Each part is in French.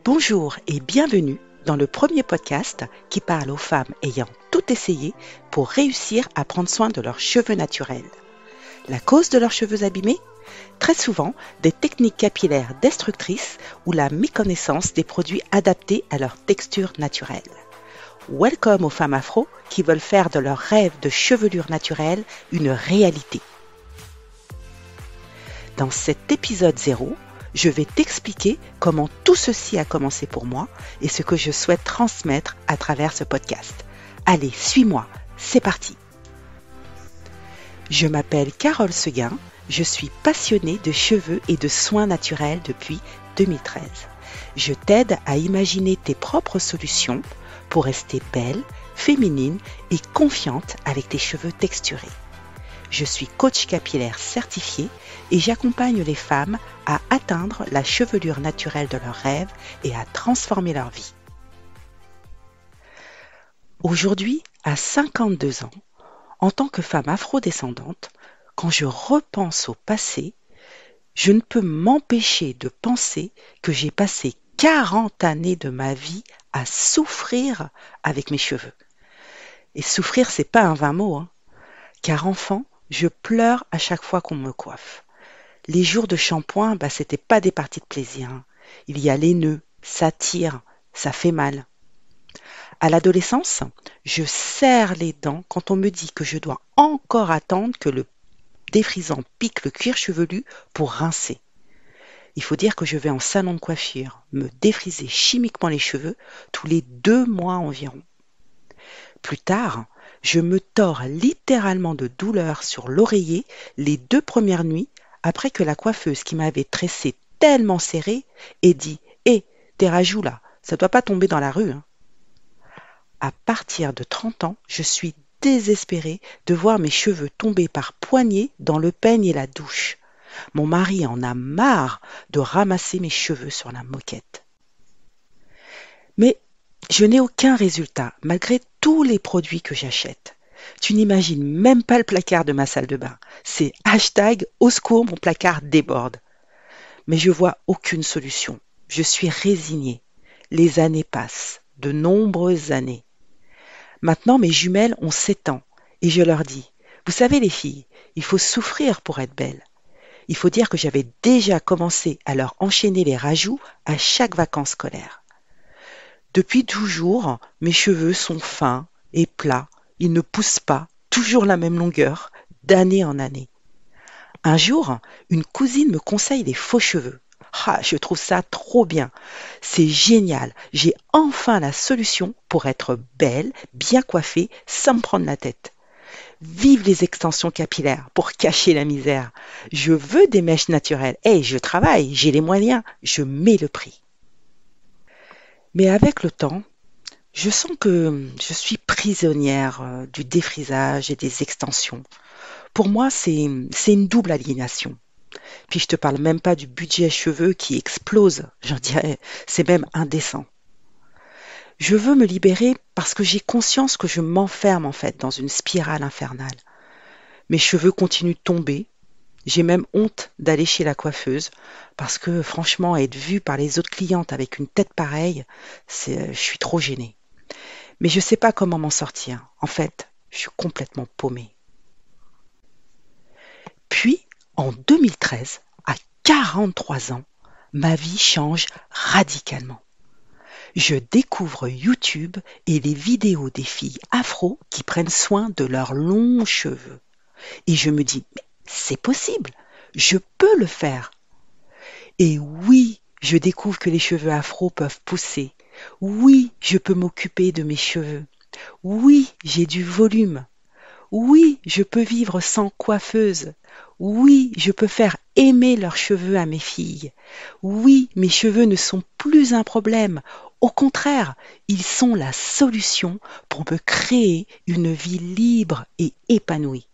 Bonjour et bienvenue dans le premier podcast qui parle aux femmes ayant tout essayé pour réussir à prendre soin de leurs cheveux naturels. La cause de leurs cheveux abîmés ? Très souvent, des techniques capillaires destructrices ou la méconnaissance des produits adaptés à leur texture naturelle. Welcome aux femmes afro qui veulent faire de leur rêve de chevelure naturelle une réalité. Dans cet épisode 0, je vais t'expliquer comment tout ceci a commencé pour moi et ce que je souhaite transmettre à travers ce podcast. Allez, suis-moi, c'est parti. Je m'appelle Carole Seguin, je suis passionnée de cheveux et de soins naturels depuis 2013. Je t'aide à imaginer tes propres solutions pour rester belle, féminine et confiante avec tes cheveux texturés. Je suis coach capillaire certifié et j'accompagne les femmes à atteindre la chevelure naturelle de leurs rêves et à transformer leur vie. Aujourd'hui, à 52 ans, en tant que femme afrodescendante, quand je repense au passé, je ne peux m'empêcher de penser que j'ai passé 40 années de ma vie à souffrir avec mes cheveux. Et souffrir, c'est pas un vain mot, car enfant, je pleure à chaque fois qu'on me coiffe. Les jours de shampoing, c'était pas des parties de plaisir. Il y a les nœuds, ça tire, ça fait mal. À l'adolescence, je serre les dents quand on me dit que je dois encore attendre que le défrisant pique le cuir chevelu pour rincer. Il faut dire que je vais en salon de coiffure me défriser chimiquement les cheveux tous les 2 mois environ. Plus tard, je me tords littéralement de douleur sur l'oreiller les 2 premières nuits après que la coiffeuse qui m'avait tressé tellement serré ait dit « Hé, tes rajouts là, ça doit pas tomber dans la rue. » À partir de 30 ans, je suis désespérée de voir mes cheveux tomber par poignées dans le peigne et la douche. Mon mari en a marre de ramasser mes cheveux sur la moquette. Mais je n'ai aucun résultat malgré tous les produits que j'achète. Tu n'imagines même pas le placard de ma salle de bain. C'est # au secours, mon placard déborde. Mais je vois aucune solution. Je suis résignée. Les années passent, de nombreuses années. Maintenant, mes jumelles ont 7 ans et je leur dis, vous savez les filles, il faut souffrir pour être belle. Il faut dire que j'avais déjà commencé à leur enchaîner les rajouts à chaque vacances scolaires. Depuis toujours, mes cheveux sont fins et plats, ils ne poussent pas, toujours la même longueur, d'année en année. Un jour, une cousine me conseille les faux cheveux. Je trouve ça trop bien. C'est génial. J'ai enfin la solution pour être belle, bien coiffée, sans me prendre la tête. Vive les extensions capillaires pour cacher la misère. Je veux des mèches naturelles. Je travaille, j'ai les moyens, je mets le prix. Mais avec le temps, je sens que je suis prisonnière du défrisage et des extensions. Pour moi, c'est une double aliénation. Puis je te parle même pas du budget cheveux qui explose, j'en dirais, c'est même indécent. Je veux me libérer parce que j'ai conscience que je m'enferme en fait dans une spirale infernale. Mes cheveux continuent de tomber, j'ai même honte d'aller chez la coiffeuse parce que franchement, être vue par les autres clientes avec une tête pareille, je suis trop gênée. Mais je sais pas comment m'en sortir. En fait, je suis complètement paumée. Puis, en 2013, à 43 ans, ma vie change radicalement. Je découvre YouTube et les vidéos des filles afro qui prennent soin de leurs longs cheveux. Et je me dis, mais c'est possible, je peux le faire. Et oui, je découvre que les cheveux afro peuvent pousser. Oui, je peux m'occuper de mes cheveux. Oui, j'ai du volume. Oui, je peux vivre sans coiffeuse. Oui, je peux faire aimer leurs cheveux à mes filles. Oui, mes cheveux ne sont plus un problème. Au contraire, ils sont la solution pour me créer une vie libre et épanouie.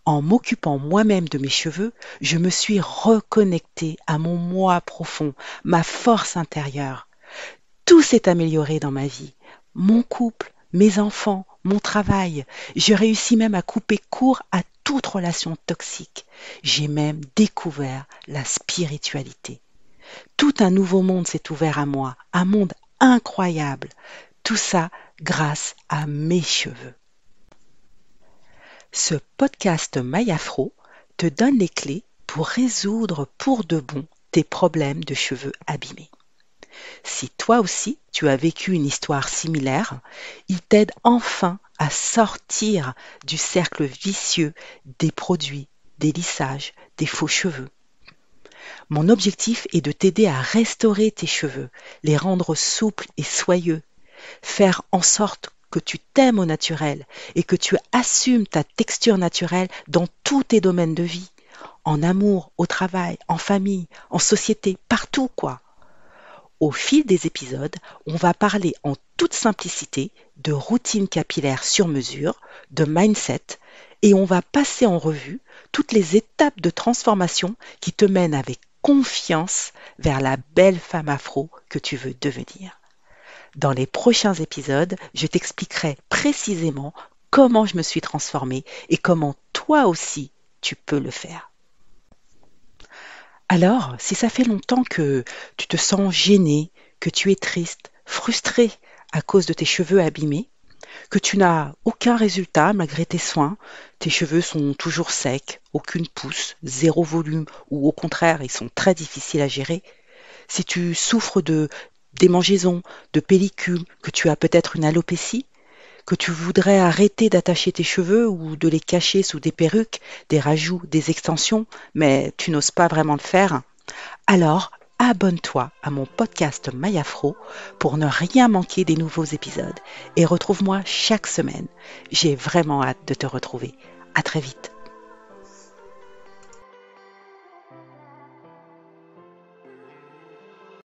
En m'occupant moi-même de mes cheveux, je me suis reconnectée à mon moi profond, ma force intérieure. Tout s'est amélioré dans ma vie. Mon couple, mes enfants, mon travail. Je réussis même à couper court à toute relation toxique. J'ai même découvert la spiritualité. Tout un nouveau monde s'est ouvert à moi, un monde incroyable. Tout ça grâce à mes cheveux. Ce podcast My Afro te donne les clés pour résoudre pour de bon tes problèmes de cheveux abîmés. Si toi aussi tu as vécu une histoire similaire, il t'aide enfin à sortir du cercle vicieux des produits, des lissages, des faux cheveux. Mon objectif est de t'aider à restaurer tes cheveux, les rendre souples et soyeux, faire en sorte que tu t'aimes au naturel et que tu assumes ta texture naturelle dans tous tes domaines de vie, en amour, au travail, en famille, en société, partout quoi. Au fil des épisodes, on va parler en toute simplicité de routine capillaire sur mesure, de mindset, et on va passer en revue toutes les étapes de transformation qui te mènent avec confiance vers la belle femme afro que tu veux devenir. Dans les prochains épisodes, je t'expliquerai précisément comment je me suis transformée et comment toi aussi tu peux le faire. Alors, si ça fait longtemps que tu te sens gêné, que tu es triste, frustré à cause de tes cheveux abîmés, que tu n'as aucun résultat malgré tes soins, tes cheveux sont toujours secs, aucune pousse, zéro volume ou au contraire ils sont très difficiles à gérer, si tu souffres de démangeaisons, de pellicules, que tu as peut-être une alopécie, que tu voudrais arrêter d'attacher tes cheveux ou de les cacher sous des perruques, des rajouts, des extensions, mais tu n'oses pas vraiment le faire, alors abonne-toi à mon podcast My Afro pour ne rien manquer des nouveaux épisodes et retrouve-moi chaque semaine. J'ai vraiment hâte de te retrouver. À très vite.